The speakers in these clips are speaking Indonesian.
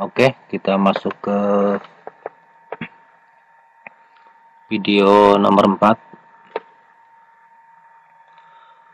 Oke, kita masuk ke video nomor 4,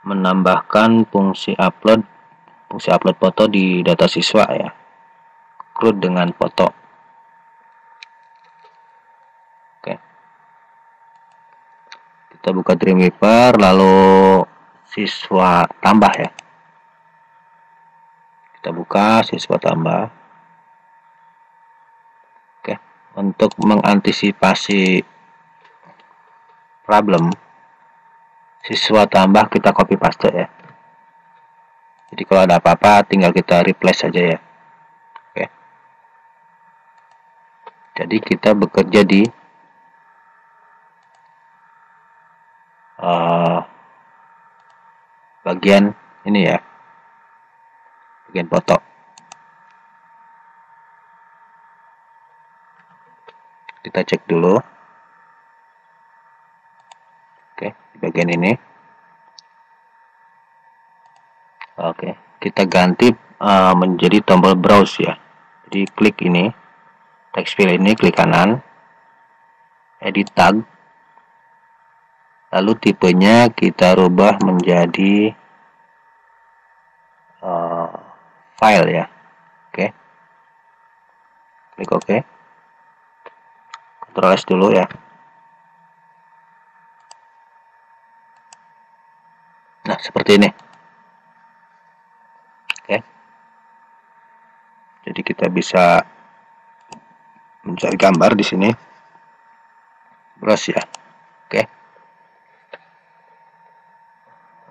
menambahkan fungsi upload foto di data siswa ya. CRUD dengan foto. Oke. Kita buka Dreamweaver lalu siswa tambah ya. Kita buka siswa tambah. Oke, untuk mengantisipasi problem siswa tambah kita copy paste ya. Jadi kalau ada apa-apa tinggal kita replace saja ya. Oke. Jadi kita bekerja di bagian ini ya, bagian foto. Kita cek dulu. Oke, di bagian ini. Oke, kita ganti menjadi tombol browse ya. Jadi klik ini, text fill ini, klik kanan, edit tag, lalu tipenya kita rubah menjadi file ya. Oke, klik OK, Ctrl S dulu ya. Nah, seperti ini. Oke, jadi kita bisa mencari gambar di sini, browse ya. Oke,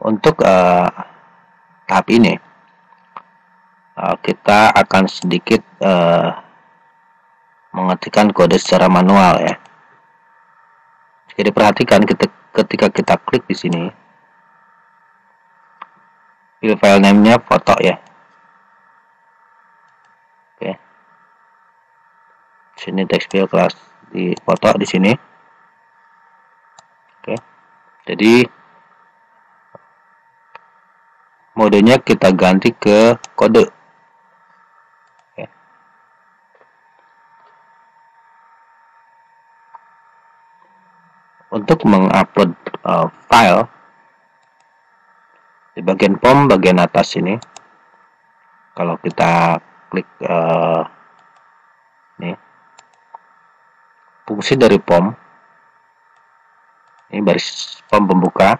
untuk tahap ini kita akan sedikit mengetikkan kode secara manual ya. Jadi perhatikan ketika kita klik di sini, file name-nya foto ya. Oke. Sini text field kelas di foto di sini. Oke. Jadi modenya kita ganti ke kode. Oke. Untuk mengupload file di bagian POM bagian atas ini, kalau kita klik ini, fungsi dari POM ini baris POM pembuka,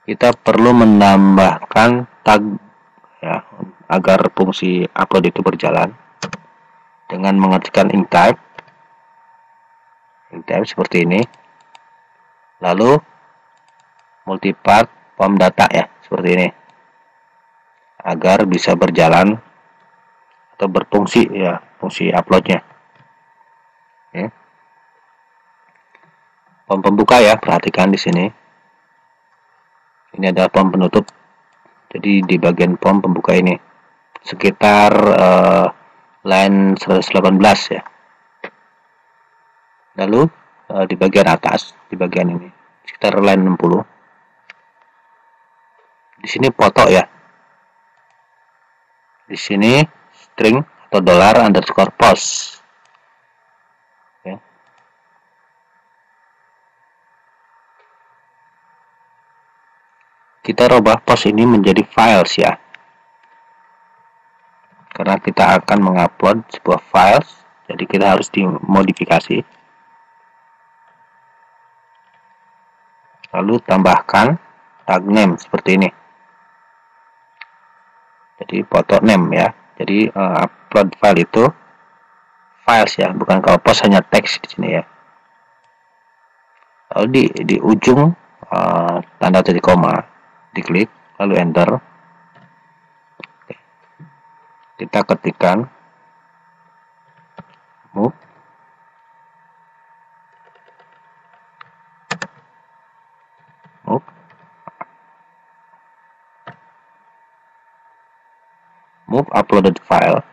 kita perlu menambahkan tag ya agar fungsi upload itu berjalan dengan mengetikkan ink type seperti ini, lalu multipart POM data ya seperti ini, agar bisa berjalan atau berfungsi ya fungsi uploadnya. Oke. POM pembuka ya, perhatikan di sini. Ini adalah POM penutup. Jadi di bagian POM pembuka ini sekitar line 118 ya. Lalu di bagian atas, di bagian ini sekitar line 60. Di sini foto ya. Di sini string atau $_post. Oke. Kita rubah post ini menjadi files ya. Karena kita akan mengupload sebuah files, jadi kita harus dimodifikasi. Lalu tambahkan tag name seperti ini. Jadi foto name ya. Jadi upload file itu files ya, bukan kalau post hanya teks di sini ya. Lalu di ujung tanda titik koma diklik, lalu enter. Oke. Kita ketikkan move uploaded file.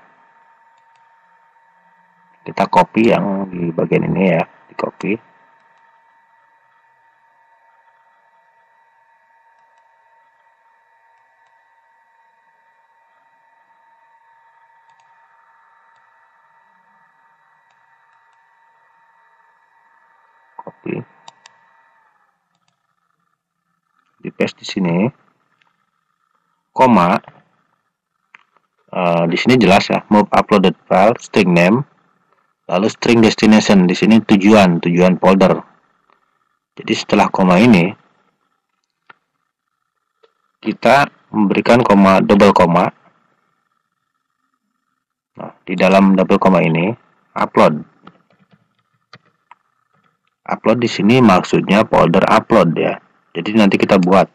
Kita copy yang di bagian ini ya, di copy. paste di sini, koma, di sini jelas ya, move uploaded file, string name, lalu string destination, di sini tujuan folder. Jadi setelah koma ini, kita memberikan double koma. Nah, di dalam double koma ini, upload di sini maksudnya folder upload ya. Jadi nanti kita buat.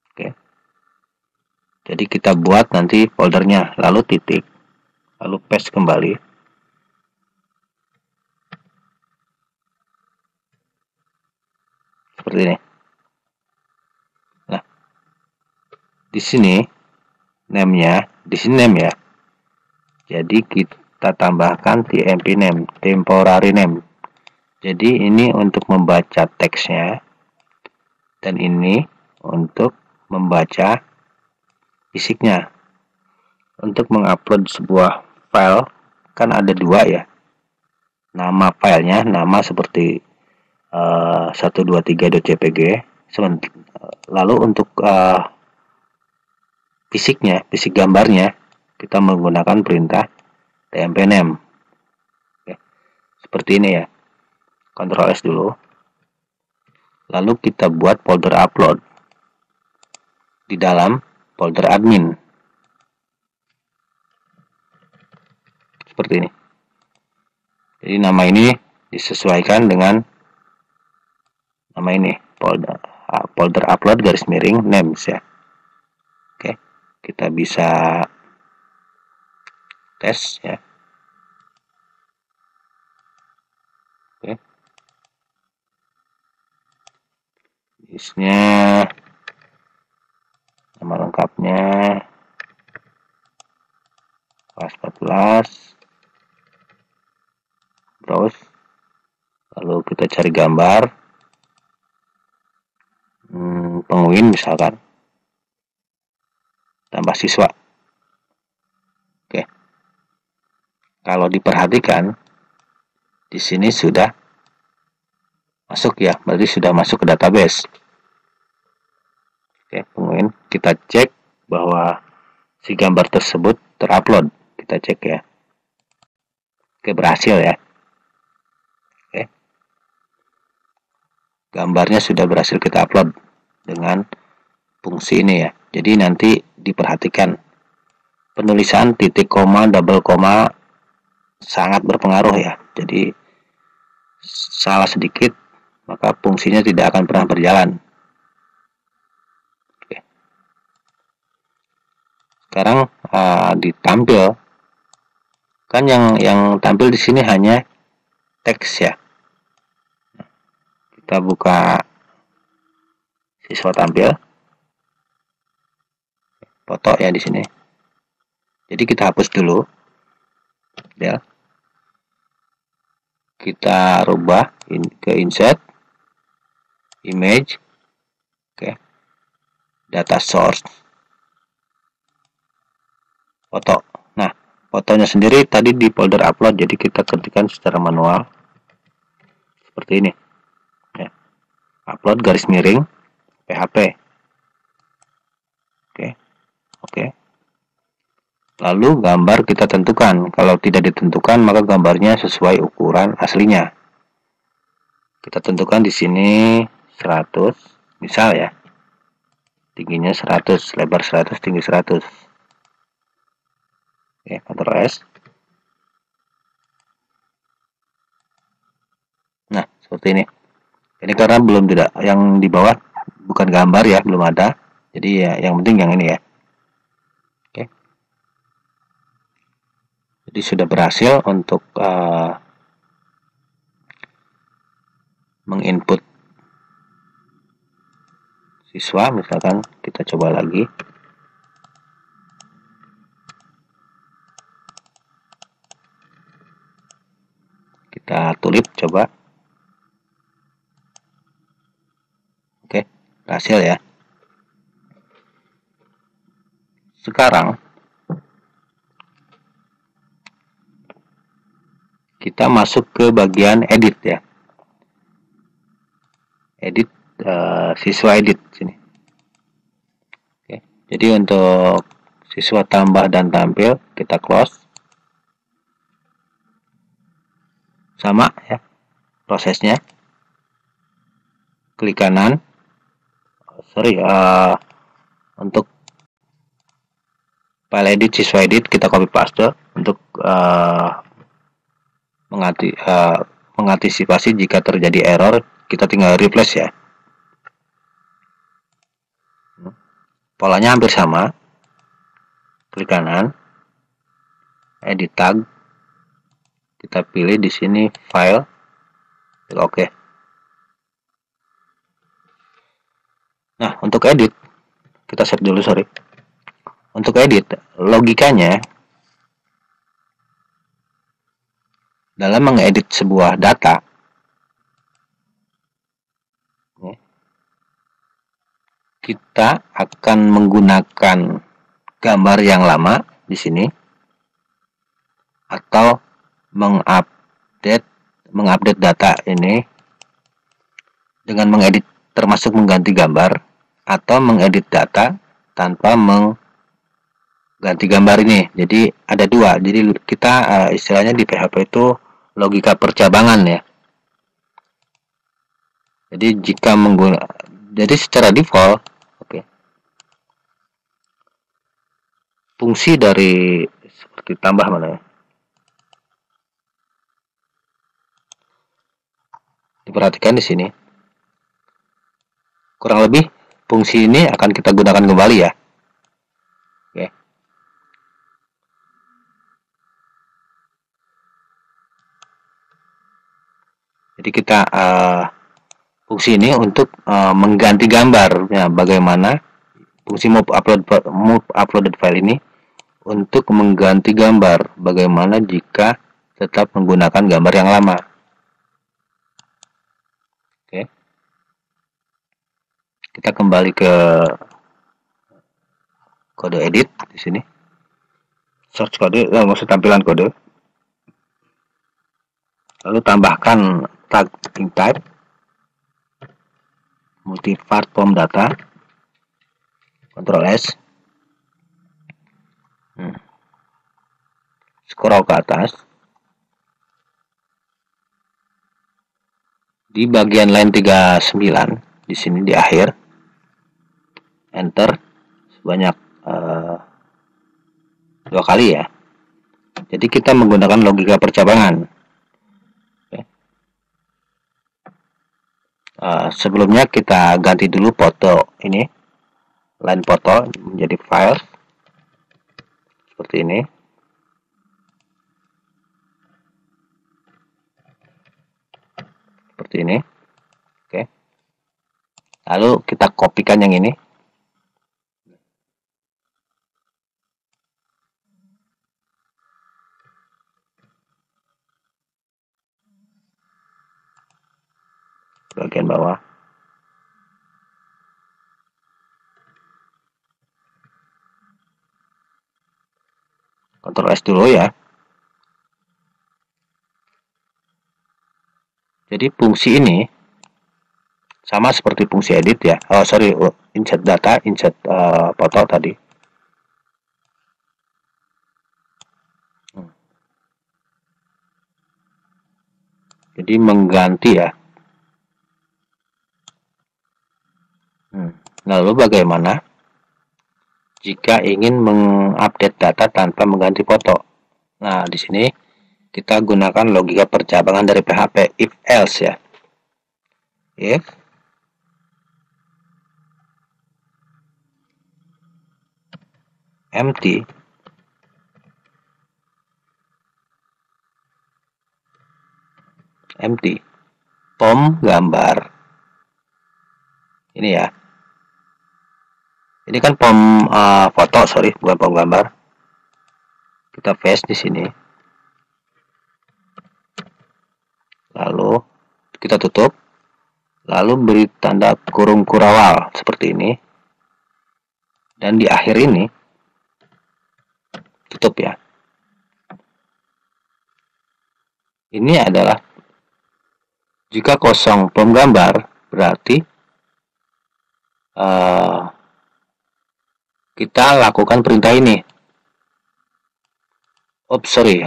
Oke. Jadi kita buat nanti foldernya, lalu titik, lalu paste kembali. Seperti ini. Nah, di sini name-nya, di sini name ya. Jadi kita tambahkan tmp name, temporary name. Jadi ini untuk membaca teksnya, dan ini untuk membaca fisiknya. Untuk mengupload sebuah file kan ada dua ya. Nama filenya, nama seperti 123.jpg. Lalu untuk fisik gambarnya, kita menggunakan perintah tmp name. Oke. Seperti ini ya. Ctrl S dulu. Lalu kita buat folder upload di dalam folder admin. Seperti ini. Jadi nama ini disesuaikan dengan nama ini, folder upload garis miring names ya. Oke. Kita bisa tes ya. Oke. Isinya nama lengkapnya kelas 14, browse, lalu kita cari gambar, penguin misalkan, tambah siswa. Oke. Kalau diperhatikan di sini sudah masuk ya, berarti sudah masuk ke database. Oke, penguin, kita cek bahwa si gambar tersebut terupload. Kita cek ya. Oke, berhasil ya. Oke. Gambarnya sudah berhasil kita upload dengan fungsi ini ya. Jadi nanti diperhatikan penulisan titik koma, double koma sangat berpengaruh ya. Jadi salah sedikit maka fungsinya tidak akan pernah berjalan. Oke. Sekarang ditampil kan yang tampil di sini hanya teks ya. Kita buka siswa tampil, foto ya di sini. Jadi kita hapus dulu ya. Kita rubah ke insert image, oke, data source, foto. Nah, fotonya sendiri tadi di folder upload, jadi kita ketikkan secara manual seperti ini ya. Upload garis miring php. Oke. Lalu gambar kita tentukan. Kalau tidak ditentukan maka gambarnya sesuai ukuran aslinya. Kita tentukan di sini 100, misal ya. Tingginya 100, lebar 100, tinggi 100. Oke, Ctrl S. Nah, seperti ini. Ini karena belum tidak, yang di bawah bukan gambar ya, belum ada. Jadi ya yang penting yang ini ya. Oke. Jadi sudah berhasil untuk menginput siswa, misalkan kita coba lagi. Kita tulip coba. Oke, berhasil ya. Sekarang kita masuk ke bagian edit ya. Edit siswa edit sini. Oke. Jadi untuk siswa tambah dan tampil kita close. Sama ya prosesnya. Klik kanan. Untuk file edit siswa edit kita copy paste untuk mengantisipasi jika terjadi error, kita tinggal replace ya. Polanya hampir sama. Klik kanan, edit tag, kita pilih di sini file, klik OK. Nah, untuk edit kita set dulu, sorry. Untuk edit, logikanya dalam mengedit sebuah data, kita akan menggunakan gambar yang lama di sini atau mengupdate data ini dengan mengedit, termasuk mengganti gambar, atau mengedit data tanpa mengganti gambar ini. Jadi ada dua. Jadi kita istilahnya di PHP itu logika percabangan ya. Jadi jika jadi secara default, fungsi dari seperti tambah mana ya? Diperhatikan di sini. Kurang lebih fungsi ini akan kita gunakan kembali ya. Oke. Jadi kita fungsi ini untuk mengganti gambar. Ya, bagaimana fungsi move uploaded file ini untuk mengganti gambar. Bagaimana jika tetap menggunakan gambar yang lama. Oke. Kita kembali ke kode edit di sini. Search kode, maksud tampilan kode. Lalu tambahkan tag type, multivariate form data, Ctrl S. Scroll ke atas. Di bagian line 39 di sini di akhir, enter sebanyak 2 kali ya. Jadi kita menggunakan logika percabangan. Sebelumnya kita ganti dulu foto ini, line foto menjadi file seperti ini. Seperti ini. Oke. Lalu kita kopikan yang ini. Bagian bawah. Ctrl S dulu ya. Jadi fungsi ini sama seperti fungsi edit ya. Insert data, insert foto tadi. Jadi mengganti ya. Lalu bagaimana jika ingin mengupdate data tanpa mengganti foto? Nah, di sini kita gunakan logika percabangan dari PHP, if else ya. If empty pom gambar ini ya. Ini kan pom foto, sorry, bukan pom gambar. Kita paste di sini. Lalu kita tutup. Lalu beri tanda kurung kurawal seperti ini. Dan di akhir ini tutup ya. Ini adalah jika kosong pom gambar, berarti kita lakukan perintah ini. Sorry,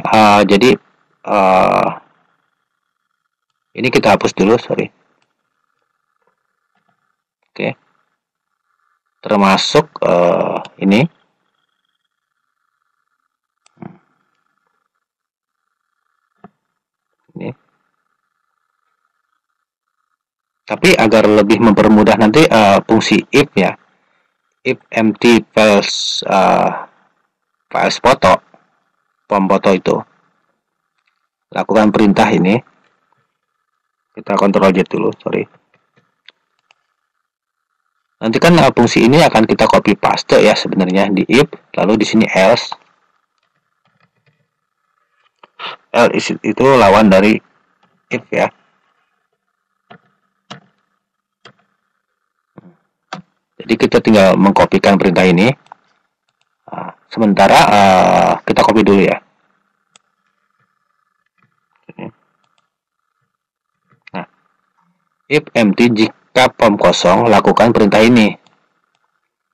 jadi ini kita hapus dulu, sorry. Oke, termasuk ini. Tapi agar lebih mempermudah nanti fungsi if ya, if empty files files foto, pom foto itu, lakukan perintah ini. Kita Ctrl Z dulu, sorry. Nanti kan fungsi ini akan kita copy paste ya sebenarnya di if, lalu di sini else. Else itu lawan dari if ya. Jadi kita tinggal mengkopikan perintah ini. Sementara kita copy dulu ya. Nah, if empty, jika pom kosong, lakukan perintah ini.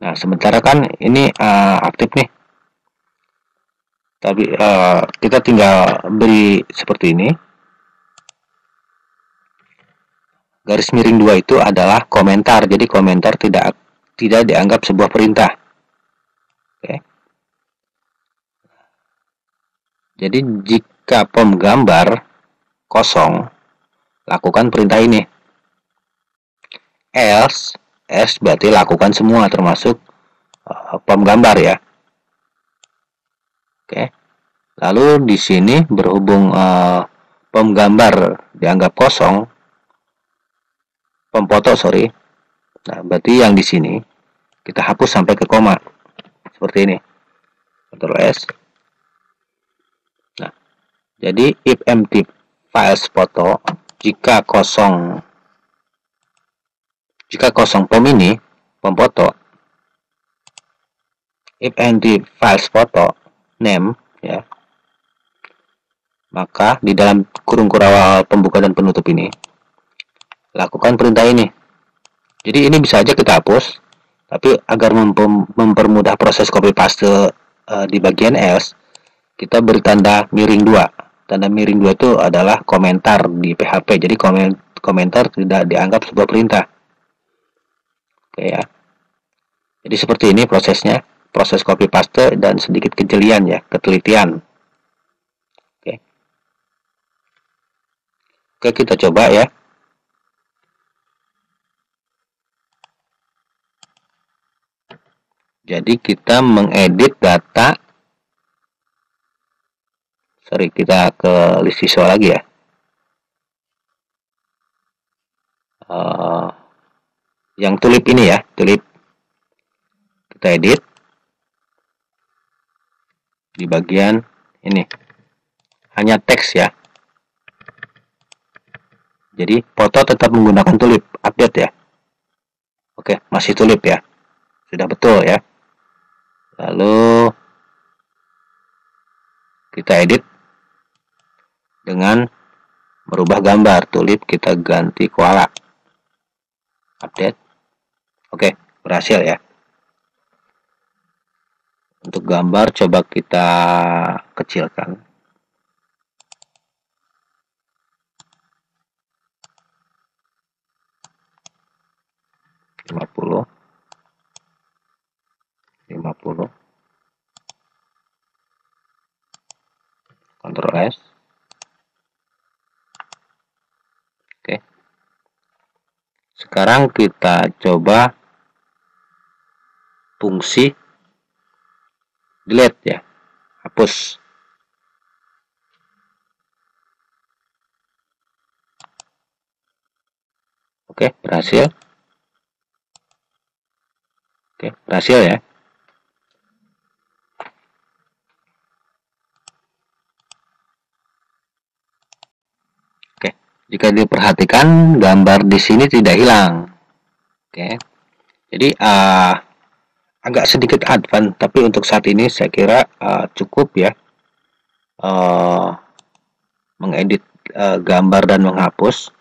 Nah, sementara kan ini aktif nih. Tapi kita tinggal beri seperti ini. Garis miring 2 itu adalah komentar. Jadi komentar tidak dianggap sebuah perintah. Oke. Jadi jika pom gambar kosong, lakukan perintah ini. Else berarti lakukan semua termasuk pom gambar ya. Oke. Lalu di sini berhubung pom gambar dianggap kosong, pom foto sorry. Nah, berarti yang di sini kita hapus sampai ke koma. Seperti ini. Ctrl S. Nah, jadi if empty files foto, jika kosong pom ini, pom foto, if empty files foto name ya, maka di dalam kurung kurawal pembuka dan penutup ini lakukan perintah ini. Jadi ini bisa aja kita hapus, tapi agar mempermudah proses copy paste di bagian else, kita beri tanda miring 2. Tanda miring 2 itu adalah komentar di PHP. Jadi komentar tidak dianggap sebuah perintah. Oke ya. Jadi seperti ini prosesnya, proses copy paste dan sedikit kejelian ya, ketelitian. Oke. Oke, kita coba ya. Jadi kita mengedit data. Sorry, kita ke list visual lagi ya. Yang tulip ini ya, tulip. Kita edit di bagian ini. Hanya teks ya. Jadi foto tetap menggunakan tulip, update ya. Oke, masih tulip ya. Sudah betul ya. Lalu kita edit dengan merubah gambar. Tulip kita ganti koala. Update. Oke, berhasil ya. Untuk gambar coba kita kecilkan. Ctrl S. Oke. Sekarang kita coba fungsi delete ya, hapus. Oke, berhasil. Oke, berhasil ya. Oke, jika diperhatikan gambar di sini tidak hilang. Oke. Jadi agak sedikit advance, tapi untuk saat ini saya kira cukup ya mengedit gambar dan menghapus.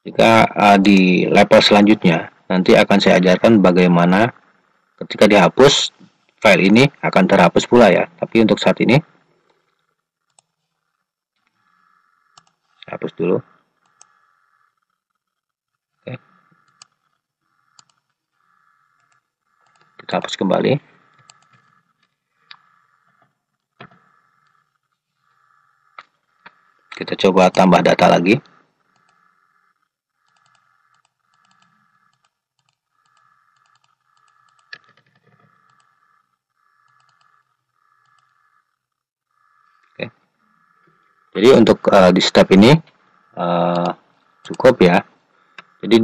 Jika di level selanjutnya nanti akan saya ajarkan bagaimana ketika dihapus file ini akan terhapus pula ya. Tapi untuk saat ini saya hapus dulu. Oke. Kita hapus kembali. Kita coba tambah data lagi. Oke. Jadi untuk di step ini cukup ya. Jadi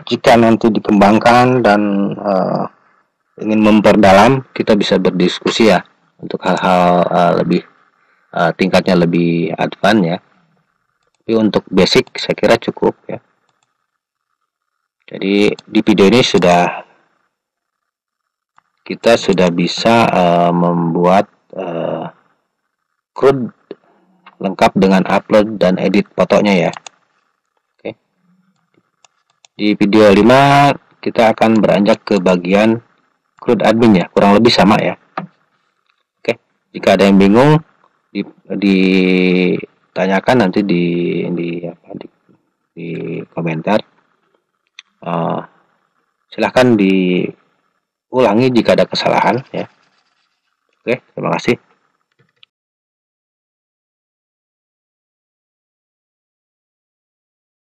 jika nanti dikembangkan dan ingin memperdalam, kita bisa berdiskusi ya untuk hal-hal lebih tingkatnya lebih advance ya. Tapi untuk basic saya kira cukup ya. Jadi di video ini kita sudah bisa membuat CRUD lengkap dengan upload dan edit fotonya ya. Oke. Di video 5 kita akan beranjak ke bagian CRUD admin ya, kurang lebih sama ya. Oke, jika ada yang bingung ditanyakan nanti di komentar. Silahkan diulangi jika ada kesalahan ya. Oke, terima kasih.